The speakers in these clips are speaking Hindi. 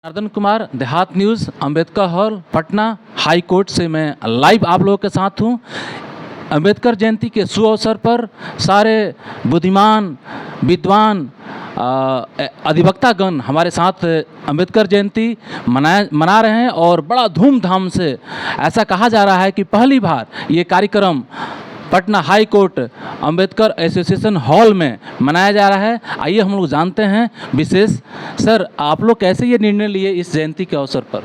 जनार्दन कुमार, देहात news, Ambedkar hall, Patna high court से मैं लाइव आप लोगों के साथ हूँ। अंबेडकर जयंती के शुभ अवसर पर सारे बुद्धिमान, विद्वान, अधिवक्तागण हमारे साथ अंबेडकर जयंती मना रहे हैं और बड़ा धूमधाम से ऐसा कहा जा रहा है कि पहली बार ये कार्यक्रम Patna high court Ambedkar association hall में मनाया जा रहा है। आइए हम लोग जानते हैं विशेष। सर, आप लोग कैसे ये निर्णय लिए इस जयंती के अवसर पर?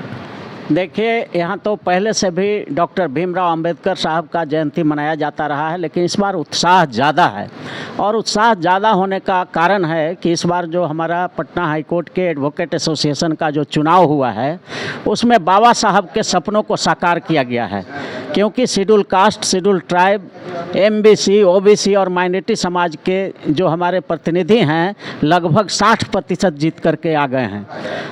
देखिए, यहाँ तो पहले से भी डॉक्टर भीमराव अंबेडकर साहब का जयंती मनाया जाता रहा है, लेकिन इस बार उत्साह ज़्यादा है। और उत्साह ज़्यादा होने का कारण है कि इस बार जो हमारा पटना हाई कोर्ट के एडवोकेट एसोसिएशन का जो चुनाव हुआ है, उसमें बाबा साहब के सपनों को साकार किया गया है। क्योंकि schedule caste, schedule tribe, MBC, OBC और माइनॉरिटी समाज के जो हमारे प्रतिनिधि हैं, लगभग 60% जीत करके आ गए हैं।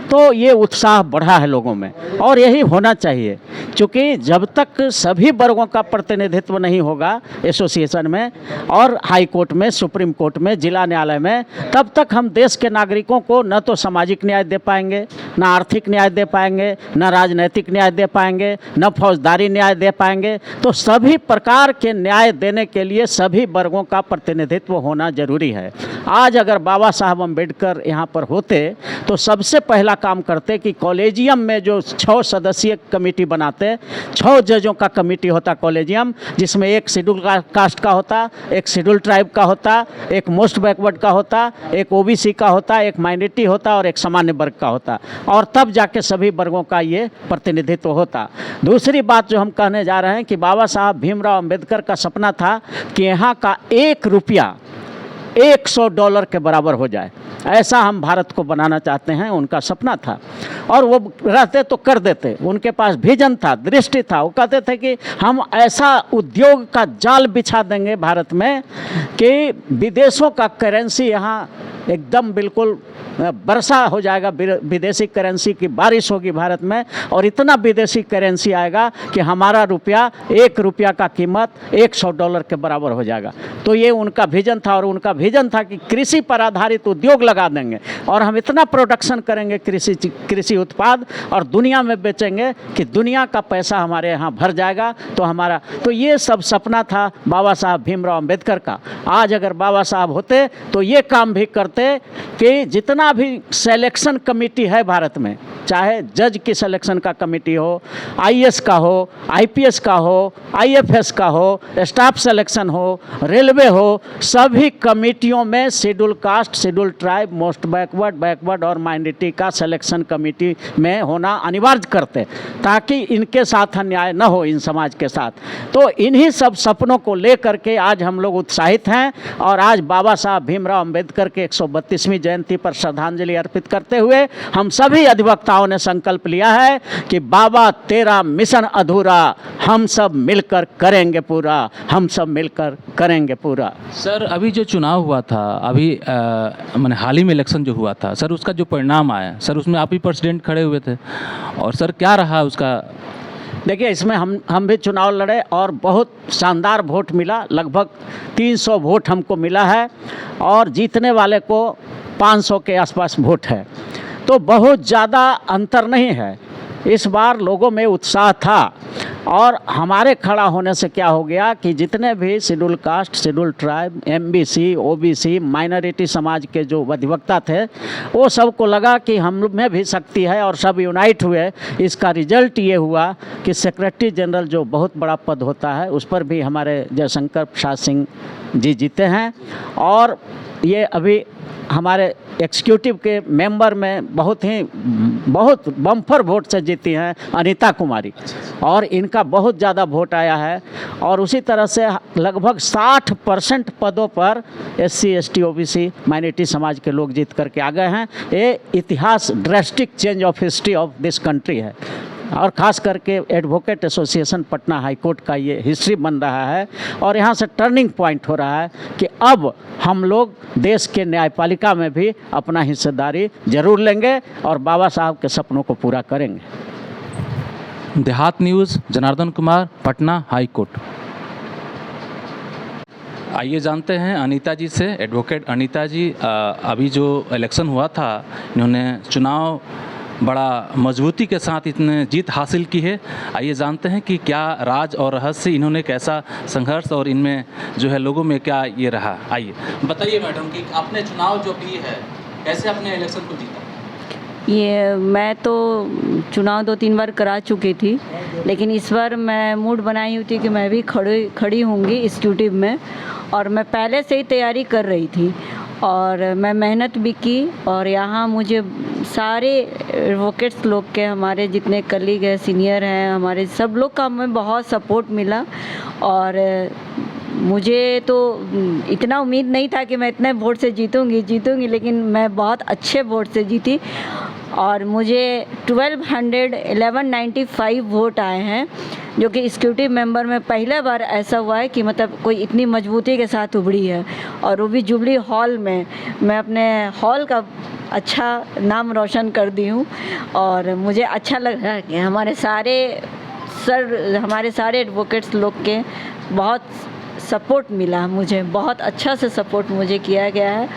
तो ये उत्साह बढ़ा है लोगों में और यही होना चाहिए, क्योंकि जब तक सभी वर्गों का प्रतिनिधित्व नहीं होगा एसोसिएशन में और हाई कोर्ट में, सुप्रीम कोर्ट में, जिला न्यायालय में, तब तक हम देश के नागरिकों को न तो सामाजिक न्याय दे पाएंगे, न आर्थिक न्याय दे पाएंगे, न राजनैतिक न्याय दे पाएंगे, न फौजदारी न्याय दे पाएंगे। तो सभी प्रकार के न्याय देने के लिए सभी वर्गों का प्रतिनिधित्व होना जरूरी है। आज अगर बाबा साहब अम्बेडकर यहाँ पर होते तो सबसे पहला काम करते कि कॉलेजियम में जो 6 सदस्यीय कमेटी बनाते, 6 जजों का कमेटी होता कॉलेजियम, जिसमें एक शेड्यूल कास्ट का होता, एक शेड्यूल ट्राइब का होता, एक मोस्ट बैकवर्ड का होता, एक ओबीसी का होता, एक माइनॉरिटी होता और एक सामान्य वर्ग का होता, और तब जाके सभी वर्गों का ये प्रतिनिधित्व होता। दूसरी बात जो हम कहने जा रहे हैं कि बाबा साहब भीमराव अंबेडकर का सपना था कि यहाँ का 1 रुपया $100 के बराबर हो जाए। ऐसा हम भारत को बनाना चाहते हैं, उनका सपना था। और वो रहते तो कर देते, उनके पास विजन था, दृष्टि था। वो कहते थे कि हम ऐसा उद्योग का जाल बिछा देंगे भारत में कि विदेशों का करेंसी यहाँ एकदम बिल्कुल वर्षा हो जाएगा, विदेशी करेंसी की बारिश होगी भारत में, और इतना विदेशी करेंसी आएगा कि हमारा रुपया, 1 रुपया का कीमत $100 के बराबर हो जाएगा। तो ये उनका विजन था। और उनका विजन था कि कृषि पर आधारित उद्योग लगा देंगे और हम इतना प्रोडक्शन करेंगे कृषि उत्पाद और दुनिया में बेचेंगे कि दुनिया का पैसा हमारे यहाँ भर जाएगा। तो ये सब सपना था बाबा साहब भीमराव अंबेडकर का। आज अगर बाबा साहब होते तो ये काम भी करते कि जितना भी सिलेक्शन कमेटी है भारत में, चाहे जज की सिलेक्शन का कमेटी हो, आईएएस का हो, आईपीएस का हो, आईएफएस का हो, स्टाफ सिलेक्शन हो, रेलवे हो, सभी कमेटियों में schedule caste, schedule tribe, most backward और माइनॉरिटी का सिलेक्शन कमेटी में होना अनिवार्य करते, ताकि इनके साथ अन्याय न हो, इन समाज के साथ। तो इन्हीं सब सपनों को लेकर के आज हम लोग उत्साहित हैं और आज बाबा साहब भीमराव अंबेडकर के 132वीं जयंती पर श्रद्धांजलि अर्पित करते हुए हम सभी अधिवक्ताओं ने संकल्प लिया है कि बाबा तेरा मिशन अधूरा, हम सब मिलकर करेंगे पूरा, हम सब मिलकर करेंगे पूरा। सर, अभी जो चुनाव हुआ था, अभी मैंने हाल ही में इलेक्शन जो हुआ था सर, उसका जो परिणाम आया सर, उसमें आप ही प्रेसिडेंट खड़े हुए थे, और सर क्या रहा उसका? देखिए, इसमें हम भी चुनाव लड़े और बहुत शानदार वोट मिला। लगभग 300 वोट हमको मिला है और जीतने वाले को 500 के आसपास वोट है। तो बहुत ज़्यादा अंतर नहीं है। इस बार लोगों में उत्साह था और हमारे खड़ा होने से क्या हो गया कि जितने भी schedule caste, schedule tribe, MBC, OBC, minority समाज के जो अधिवक्ता थे, वो सबको लगा कि हम में भी शक्ति है और सब यूनाइट हुए। इसका रिजल्ट ये हुआ कि सेक्रेटरी जनरल जो बहुत बड़ा पद होता है, उस पर भी हमारे जयशंकर प्रसाद सिंह जी जीते हैं। और ये अभी हमारे एग्जीक्यूटिव के मेंबर में बहुत बम्पर वोट से जीती हैं अनीता कुमारी, और इनका बहुत ज़्यादा वोट आया है। और उसी तरह से लगभग 60% पदों पर SC, ST, OBC, माइनॉरिटी समाज के लोग जीत करके आ गए हैं। ये इतिहास, drastic change of history of this country है। और ख़ास करके advocate association Patna high court का ये हिस्ट्री बन रहा है और यहाँ से टर्निंग पॉइंट हो रहा है कि अब हम लोग देश के न्यायपालिका में भी अपना हिस्सेदारी जरूर लेंगे और बाबा साहब के सपनों को पूरा करेंगे। देहात news, Janardan Kumar, Patna high court. आइए जानते हैं अनीता जी से। एडवोकेट अनीता जी, अभी जो इलेक्शन हुआ था, इन्होंने चुनाव बड़ा मजबूती के साथ इतने जीत हासिल की है। आइए जानते हैं कि क्या राज और रहस्य, इन्होंने कैसा संघर्ष और इनमें जो है लोगों में क्या ये रहा। आइए बताइए मैडम कि आपने चुनाव जो भी है कैसे अपने इलेक्शन को जीता। ये मैं तो चुनाव 2-3 बार करा चुकी थी, लेकिन इस बार मैं मूड बनाई हुई थी कि मैं भी खड़ी होंगी इस यूट्यूब में, और मैं पहले से ही तैयारी कर रही थी और मैं मेहनत भी की। और यहाँ मुझे सारे एडवोकेट्स लोग के, हमारे जितने कलीग हैं, सीनियर हैं, हमारे सब लोग का हमें बहुत सपोर्ट मिला। और मुझे तो इतना उम्मीद नहीं था कि मैं इतने वोट से जीतूंगी, लेकिन मैं बहुत अच्छे वोट से जीती और मुझे 1195 वोट आए हैं, जो कि एग्जीक्यूटिव मेंबर में पहला बार ऐसा हुआ है कि मतलब कोई इतनी मजबूती के साथ उभरी है। और वो भी जुबली हॉल में, मैं अपने हॉल का अच्छा नाम रोशन कर दी हूँ। और मुझे अच्छा लग रहा है कि हमारे सारे एडवोकेट्स लोग के बहुत सपोर्ट मिला, मुझे बहुत अच्छा से सपोर्ट मुझे किया गया है,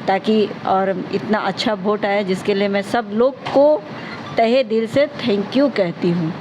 ताकि और इतना अच्छा वोट आया, जिसके लिए मैं सब लोग को तहे दिल से थैंक यू कहती हूँ।